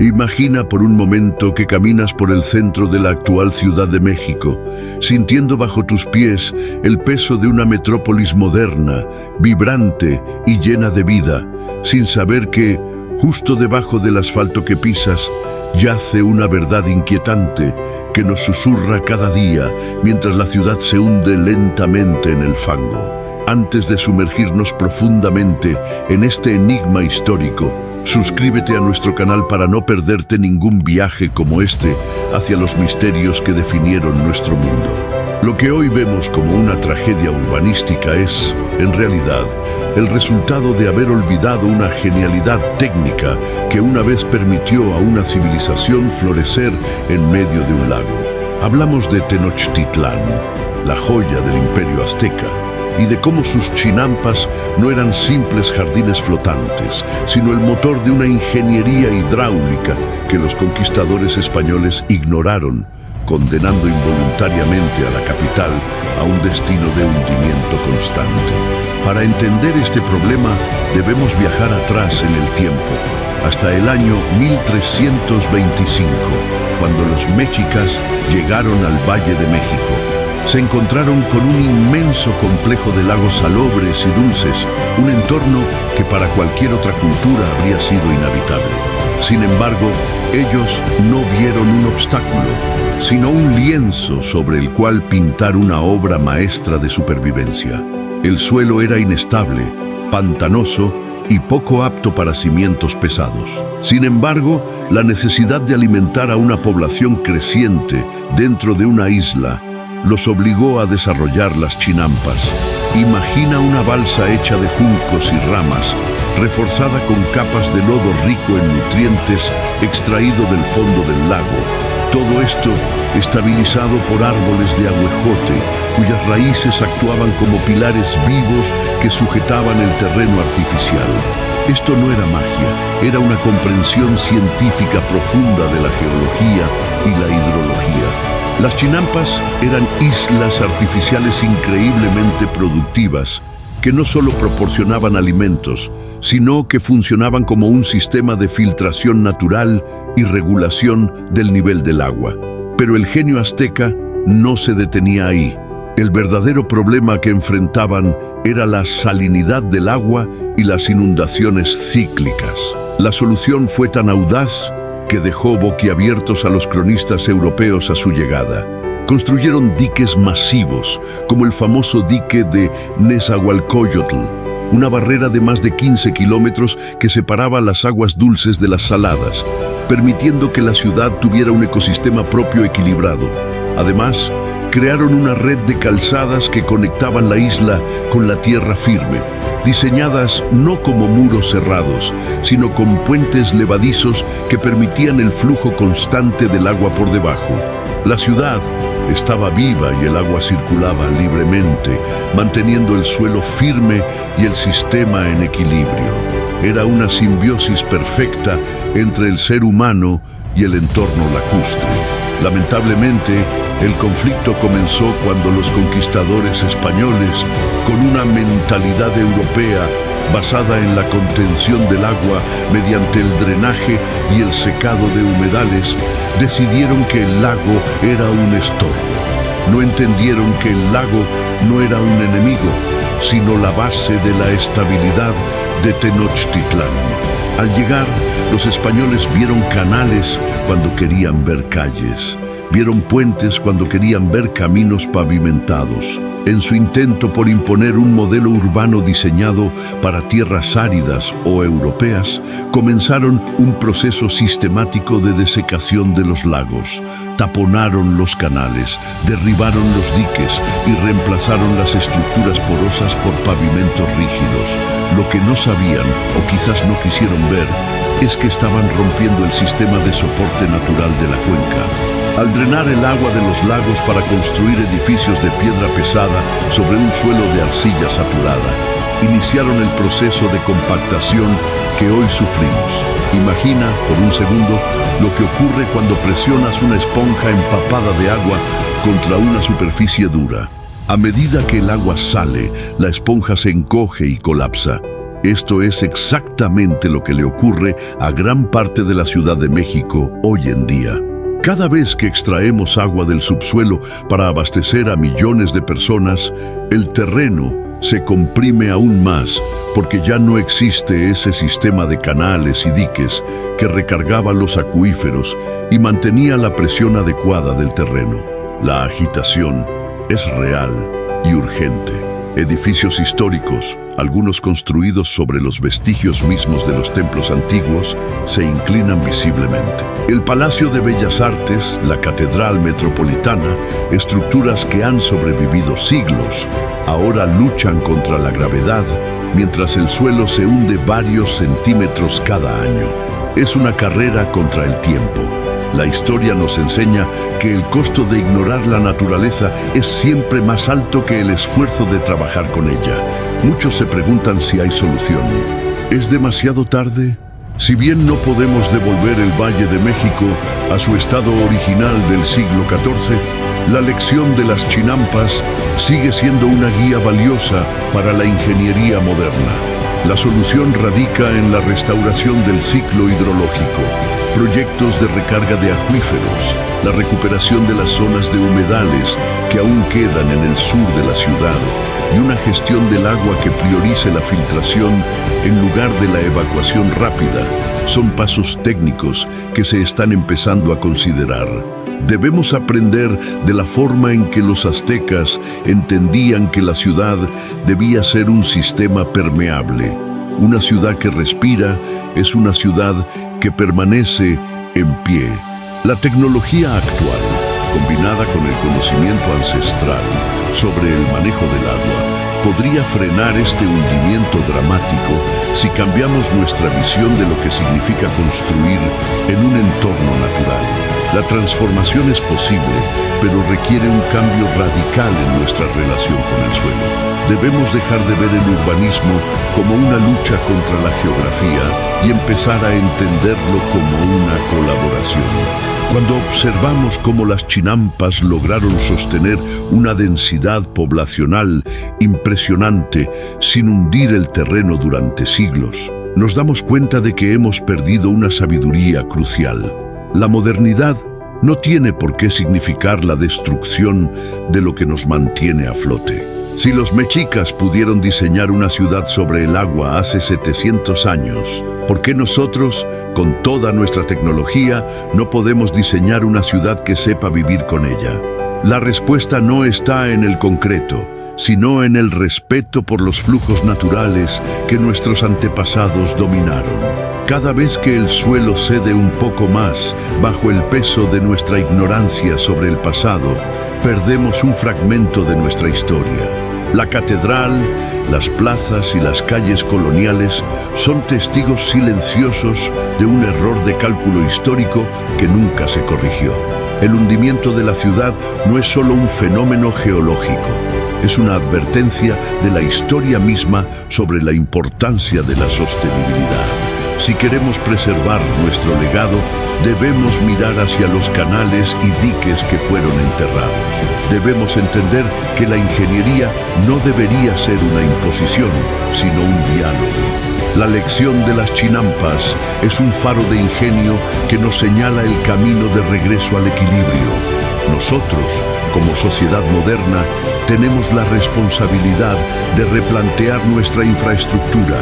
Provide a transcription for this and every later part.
Imagina por un momento que caminas por el centro de la actual Ciudad de México, sintiendo bajo tus pies el peso de una metrópolis moderna, vibrante y llena de vida, sin saber que, justo debajo del asfalto que pisas, yace una verdad inquietante que nos susurra cada día mientras la ciudad se hunde lentamente en el fango. Antes de sumergirnos profundamente en este enigma histórico, suscríbete a nuestro canal para no perderte ningún viaje como este hacia los misterios que definieron nuestro mundo. Lo que hoy vemos como una tragedia urbanística es, en realidad, el resultado de haber olvidado una genialidad técnica que una vez permitió a una civilización florecer en medio de un lago. Hablamos de Tenochtitlán, la joya del Imperio Azteca, y de cómo sus chinampas no eran simples jardines flotantes, sino el motor de una ingeniería hidráulica que los conquistadores españoles ignoraron, condenando involuntariamente a la capital a un destino de hundimiento constante. Para entender este problema, debemos viajar atrás en el tiempo, hasta el año 1325, cuando los mexicas llegaron al Valle de México. Se encontraron con un inmenso complejo de lagos salobres y dulces, un entorno que para cualquier otra cultura habría sido inhabitable. Sin embargo, ellos no vieron un obstáculo, sino un lienzo sobre el cual pintar una obra maestra de supervivencia. El suelo era inestable, pantanoso y poco apto para cimientos pesados. Sin embargo, la necesidad de alimentar a una población creciente dentro de una isla los obligó a desarrollar las chinampas. Imagina una balsa hecha de juncos y ramas, reforzada con capas de lodo rico en nutrientes extraído del fondo del lago. Todo esto estabilizado por árboles de ahuejote, cuyas raíces actuaban como pilares vivos que sujetaban el terreno artificial. Esto no era magia, era una comprensión científica profunda de la geología y la hidrología. Las chinampas eran islas artificiales increíblemente productivas, que no solo proporcionaban alimentos, sino que funcionaban como un sistema de filtración natural y regulación del nivel del agua. Pero el genio azteca no se detenía ahí. El verdadero problema que enfrentaban era la salinidad del agua y las inundaciones cíclicas. La solución fue tan audaz que dejó boquiabiertos a los cronistas europeos a su llegada. Construyeron diques masivos, como el famoso dique de Nezahualcóyotl, una barrera de más de 15 kilómetros que separaba las aguas dulces de las saladas, permitiendo que la ciudad tuviera un ecosistema propio equilibrado. Además, crearon una red de calzadas que conectaban la isla con la tierra firme, diseñadas no como muros cerrados, sino con puentes levadizos que permitían el flujo constante del agua por debajo. La ciudad estaba viva y el agua circulaba libremente, manteniendo el suelo firme y el sistema en equilibrio. Era una simbiosis perfecta entre el ser humano y el entorno lacustre. Lamentablemente, el conflicto comenzó cuando los conquistadores españoles, con una mentalidad europea basada en la contención del agua mediante el drenaje y el secado de humedales, decidieron que el lago era un estorbo. No entendieron que el lago no era un enemigo, sino la base de la estabilidad de Tenochtitlán. Al llegar, los españoles vieron canales cuando querían ver calles. Vieron puentes cuando querían ver caminos pavimentados. En su intento por imponer un modelo urbano diseñado para tierras áridas o europeas, comenzaron un proceso sistemático de desecación de los lagos. Taponaron los canales, derribaron los diques y reemplazaron las estructuras porosas por pavimentos rígidos. Lo que no sabían, o quizás no quisieron ver, es que estaban rompiendo el sistema de soporte natural de la cuenca. Al drenar el agua de los lagos para construir edificios de piedra pesada sobre un suelo de arcilla saturada, iniciaron el proceso de compactación que hoy sufrimos. Imagina, por un segundo, lo que ocurre cuando presionas una esponja empapada de agua contra una superficie dura. A medida que el agua sale, la esponja se encoge y colapsa. Esto es exactamente lo que le ocurre a gran parte de la Ciudad de México hoy en día. Cada vez que extraemos agua del subsuelo para abastecer a millones de personas, el terreno se comprime aún más porque ya no existe ese sistema de canales y diques que recargaba los acuíferos y mantenía la presión adecuada del terreno. La agitación es real y urgente. Edificios históricos, algunos construidos sobre los vestigios mismos de los templos antiguos, se inclinan visiblemente. El Palacio de Bellas Artes, la Catedral Metropolitana, estructuras que han sobrevivido siglos, ahora luchan contra la gravedad, mientras el suelo se hunde varios centímetros cada año. Es una carrera contra el tiempo. La historia nos enseña que el costo de ignorar la naturaleza es siempre más alto que el esfuerzo de trabajar con ella. Muchos se preguntan si hay solución. ¿Es demasiado tarde? Si bien no podemos devolver el Valle de México a su estado original del siglo XIV, la lección de las chinampas sigue siendo una guía valiosa para la ingeniería moderna. La solución radica en la restauración del ciclo hidrológico, proyectos de recarga de acuíferos, la recuperación de las zonas de humedales que aún quedan en el sur de la ciudad y una gestión del agua que priorice la filtración en lugar de la evacuación rápida. Son pasos técnicos que se están empezando a considerar. Debemos aprender de la forma en que los aztecas entendían que la ciudad debía ser un sistema permeable. Una ciudad que respira es una ciudad que permanece en pie. La tecnología actual, combinada con el conocimiento ancestral sobre el manejo del agua, podría frenar este hundimiento dramático si cambiamos nuestra visión de lo que significa construir en un entorno natural. La transformación es posible, pero requiere un cambio radical en nuestra relación con el suelo. Debemos dejar de ver el urbanismo como una lucha contra la geografía y empezar a entenderlo como una colaboración. Cuando observamos cómo las chinampas lograron sostener una densidad poblacional impresionante sin hundir el terreno durante siglos, nos damos cuenta de que hemos perdido una sabiduría crucial. La modernidad no tiene por qué significar la destrucción de lo que nos mantiene a flote. Si los mexicas pudieron diseñar una ciudad sobre el agua hace 700 años, ¿por qué nosotros, con toda nuestra tecnología, no podemos diseñar una ciudad que sepa vivir con ella? La respuesta no está en el concreto, sino en el respeto por los flujos naturales que nuestros antepasados dominaron. Cada vez que el suelo cede un poco más bajo el peso de nuestra ignorancia sobre el pasado, perdemos un fragmento de nuestra historia. La catedral, las plazas y las calles coloniales son testigos silenciosos de un error de cálculo histórico que nunca se corrigió. El hundimiento de la ciudad no es solo un fenómeno geológico, es una advertencia de la historia misma sobre la importancia de la sostenibilidad. Si queremos preservar nuestro legado, debemos mirar hacia los canales y diques que fueron enterrados. Debemos entender que la ingeniería no debería ser una imposición, sino un diálogo. La lección de las chinampas es un faro de ingenio que nos señala el camino de regreso al equilibrio. Nosotros, como sociedad moderna, tenemos la responsabilidad de replantear nuestra infraestructura.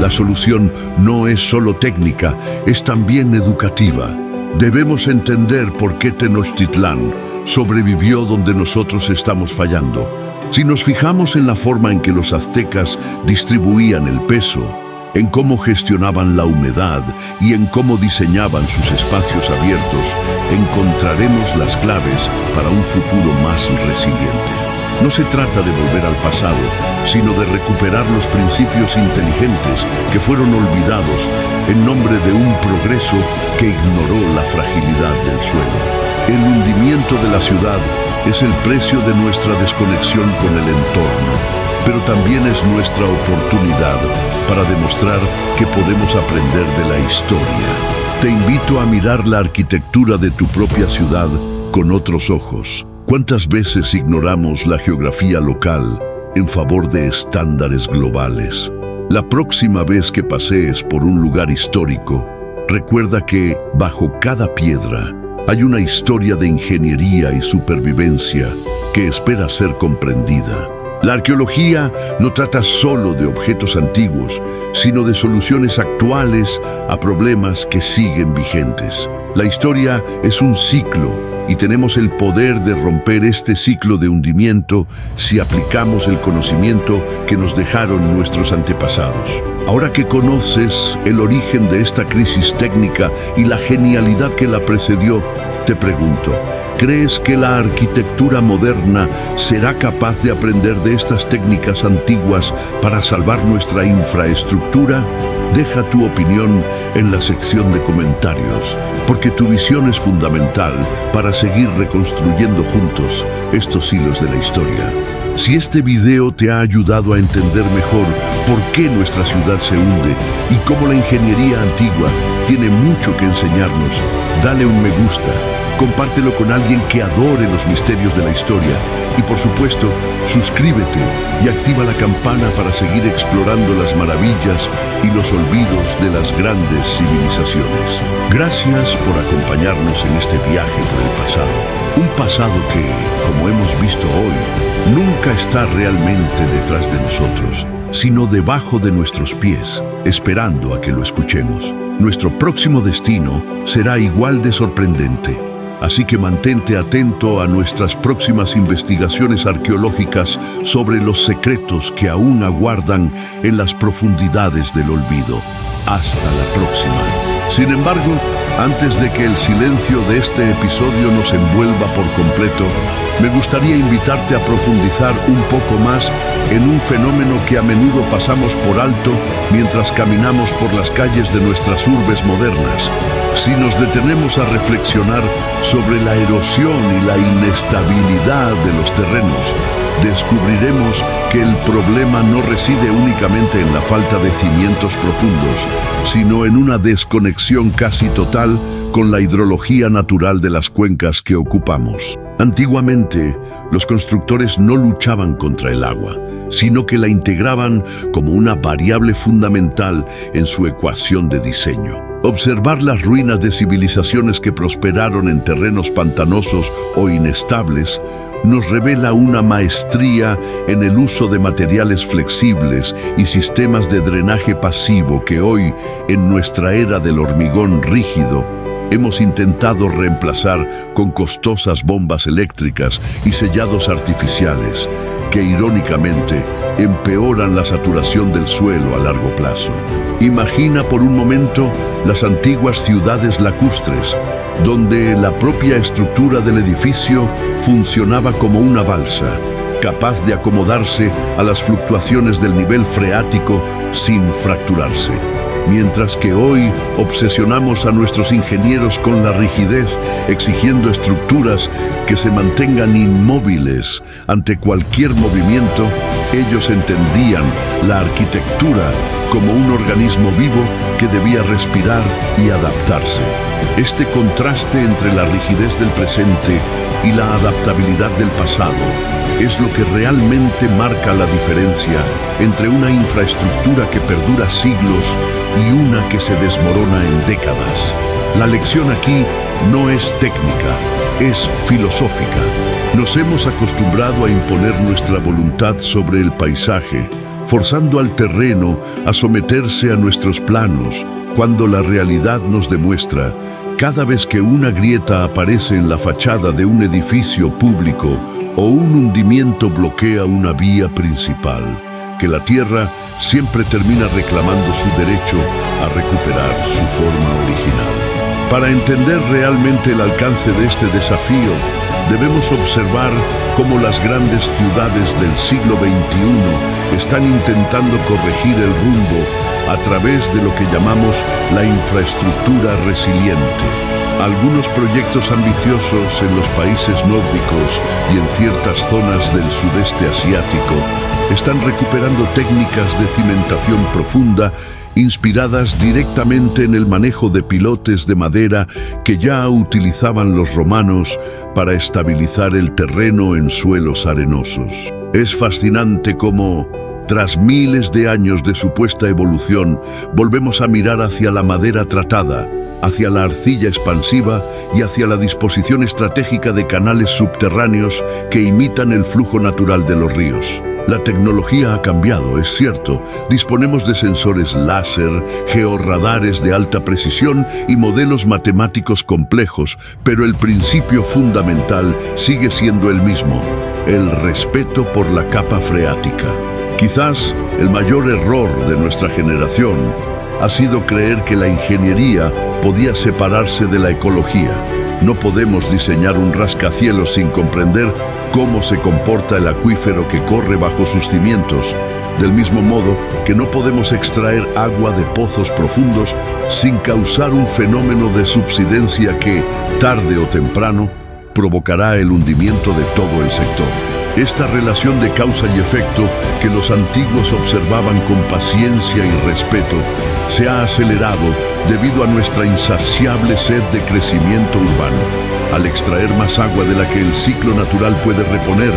La solución no es solo técnica, es también educativa. Debemos entender por qué Tenochtitlán sobrevivió donde nosotros estamos fallando. Si nos fijamos en la forma en que los aztecas distribuían el peso, en cómo gestionaban la humedad y en cómo diseñaban sus espacios abiertos, encontraremos las claves para un futuro más resiliente. No se trata de volver al pasado, sino de recuperar los principios inteligentes que fueron olvidados en nombre de un progreso que ignoró la fragilidad del suelo. El hundimiento de la ciudad es el precio de nuestra desconexión con el entorno, pero también es nuestra oportunidad para demostrar que podemos aprender de la historia. Te invito a mirar la arquitectura de tu propia ciudad con otros ojos. ¿Cuántas veces ignoramos la geografía local en favor de estándares globales? La próxima vez que pasees por un lugar histórico, recuerda que bajo cada piedra hay una historia de ingeniería y supervivencia que espera ser comprendida. La arqueología no trata solo de objetos antiguos, sino de soluciones actuales a problemas que siguen vigentes. La historia es un ciclo y tenemos el poder de romper este ciclo de hundimiento si aplicamos el conocimiento que nos dejaron nuestros antepasados. Ahora que conoces el origen de esta crisis técnica y la genialidad que la precedió, te pregunto, ¿crees que la arquitectura moderna será capaz de aprender de estas técnicas antiguas para salvar nuestra infraestructura? Deja tu opinión en la sección de comentarios, porque tu visión es fundamental para seguir reconstruyendo juntos estos hilos de la historia. Si este video te ha ayudado a entender mejor por qué nuestra ciudad se hunde y cómo la ingeniería antigua tiene mucho que enseñarnos, dale un me gusta, compártelo con alguien que adore los misterios de la historia y, por supuesto, suscríbete y activa la campana para seguir explorando las maravillas y los olvidos de las grandes civilizaciones. Gracias por acompañarnos en este viaje por el pasado. Un pasado que, como hemos visto hoy, nunca está realmente detrás de nosotros, sino debajo de nuestros pies, esperando a que lo escuchemos. Nuestro próximo destino será igual de sorprendente. Así que mantente atento a nuestras próximas investigaciones arqueológicas sobre los secretos que aún aguardan en las profundidades del olvido. Hasta la próxima. Sin embargo, antes de que el silencio de este episodio nos envuelva por completo, me gustaría invitarte a profundizar un poco más en un fenómeno que a menudo pasamos por alto mientras caminamos por las calles de nuestras urbes modernas. Si nos detenemos a reflexionar sobre la erosión y la inestabilidad de los terrenos, descubriremos que el problema no reside únicamente en la falta de cimientos profundos, sino en una desconexión casi total con la hidrología natural de las cuencas que ocupamos. Antiguamente, los constructores no luchaban contra el agua, sino que la integraban como una variable fundamental en su ecuación de diseño. Observar las ruinas de civilizaciones que prosperaron en terrenos pantanosos o inestables nos revela una maestría en el uso de materiales flexibles y sistemas de drenaje pasivo que hoy, en nuestra era del hormigón rígido, hemos intentado reemplazar con costosas bombas eléctricas y sellados artificiales que, irónicamente, empeoran la saturación del suelo a largo plazo. Imagina por un momento las antiguas ciudades lacustres, donde la propia estructura del edificio funcionaba como una balsa, capaz de acomodarse a las fluctuaciones del nivel freático sin fracturarse. Mientras que hoy obsesionamos a nuestros ingenieros con la rigidez, exigiendo estructuras que se mantengan inmóviles ante cualquier movimiento, ellos entendían la arquitectura como un organismo vivo que debía respirar y adaptarse. Este contraste entre la rigidez del presente y la adaptabilidad del pasado es lo que realmente marca la diferencia entre una infraestructura que perdura siglos y una que se desmorona en décadas. La lección aquí no es técnica, es filosófica. Nos hemos acostumbrado a imponer nuestra voluntad sobre el paisaje, forzando al terreno a someterse a nuestros planos, cuando la realidad nos demuestra, cada vez que una grieta aparece en la fachada de un edificio público o un hundimiento bloquea una vía principal, que la tierra siempre termina reclamando su derecho a recuperar su forma original. Para entender realmente el alcance de este desafío, debemos observar cómo las grandes ciudades del siglo XXI están intentando corregir el rumbo a través de lo que llamamos la infraestructura resiliente. Algunos proyectos ambiciosos en los países nórdicos y en ciertas zonas del sudeste asiático están recuperando técnicas de cimentación profunda inspiradas directamente en el manejo de pilotes de madera que ya utilizaban los romanos para estabilizar el terreno en suelos arenosos. Es fascinante cómo, Tras miles de años de supuesta evolución, volvemos a mirar hacia la madera tratada, hacia la arcilla expansiva y hacia la disposición estratégica de canales subterráneos que imitan el flujo natural de los ríos. La tecnología ha cambiado, es cierto. Disponemos de sensores láser, georradares de alta precisión y modelos matemáticos complejos, pero el principio fundamental sigue siendo el mismo: el respeto por la capa freática. Quizás el mayor error de nuestra generación ha sido creer que la ingeniería podía separarse de la ecología. No podemos diseñar un rascacielos sin comprender cómo se comporta el acuífero que corre bajo sus cimientos, del mismo modo que no podemos extraer agua de pozos profundos sin causar un fenómeno de subsidencia que, tarde o temprano, provocará el hundimiento de todo el sector. Esta relación de causa y efecto que los antiguos observaban con paciencia y respeto se ha acelerado debido a nuestra insaciable sed de crecimiento urbano. Al extraer más agua de la que el ciclo natural puede reponer,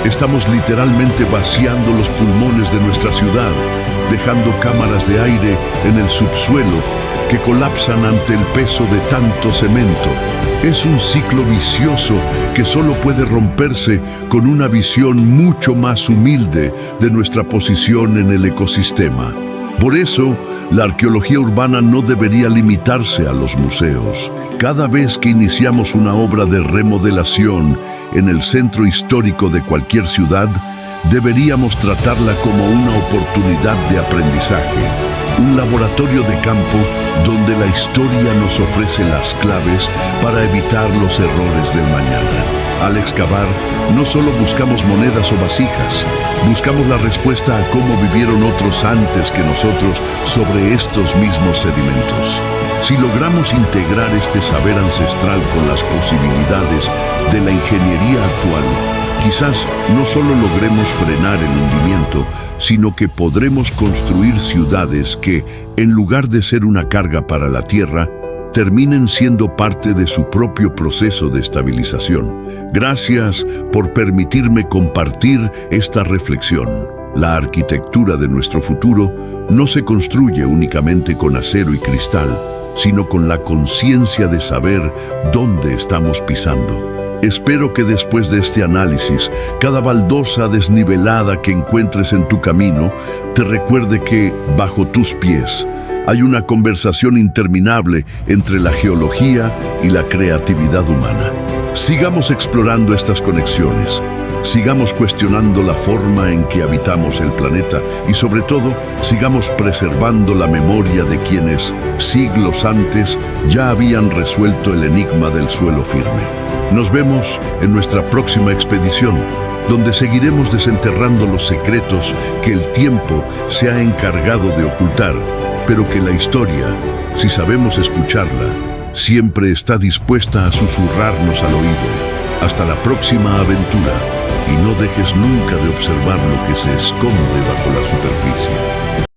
estamos literalmente vaciando los pulmones de nuestra ciudad, dejando cámaras de aire en el subsuelo que colapsan ante el peso de tanto cemento. Es un ciclo vicioso que solo puede romperse con una visión mucho más humilde de nuestra posición en el ecosistema. Por eso, la arqueología urbana no debería limitarse a los museos. Cada vez que iniciamos una obra de remodelación en el centro histórico de cualquier ciudad, deberíamos tratarla como una oportunidad de aprendizaje, un laboratorio de campo donde la historia nos ofrece las claves para evitar los errores del mañana. Al excavar, no solo buscamos monedas o vasijas, buscamos la respuesta a cómo vivieron otros antes que nosotros sobre estos mismos sedimentos. Si logramos integrar este saber ancestral con las posibilidades de la ingeniería actual, quizás no solo logremos frenar el hundimiento, sino que podremos construir ciudades que, en lugar de ser una carga para la tierra, terminen siendo parte de su propio proceso de estabilización. Gracias por permitirme compartir esta reflexión. La arquitectura de nuestro futuro no se construye únicamente con acero y cristal, sino con la conciencia de saber dónde estamos pisando. Espero que después de este análisis, cada baldosa desnivelada que encuentres en tu camino te recuerde que, bajo tus pies, hay una conversación interminable entre la geología y la creatividad humana. Sigamos explorando estas conexiones, sigamos cuestionando la forma en que habitamos el planeta y, sobre todo, sigamos preservando la memoria de quienes, siglos antes, ya habían resuelto el enigma del suelo firme. Nos vemos en nuestra próxima expedición, donde seguiremos desenterrando los secretos que el tiempo se ha encargado de ocultar, pero que la historia, si sabemos escucharla, siempre está dispuesta a susurrarnos al oído. Hasta la próxima aventura, y no dejes nunca de observar lo que se esconde bajo la superficie.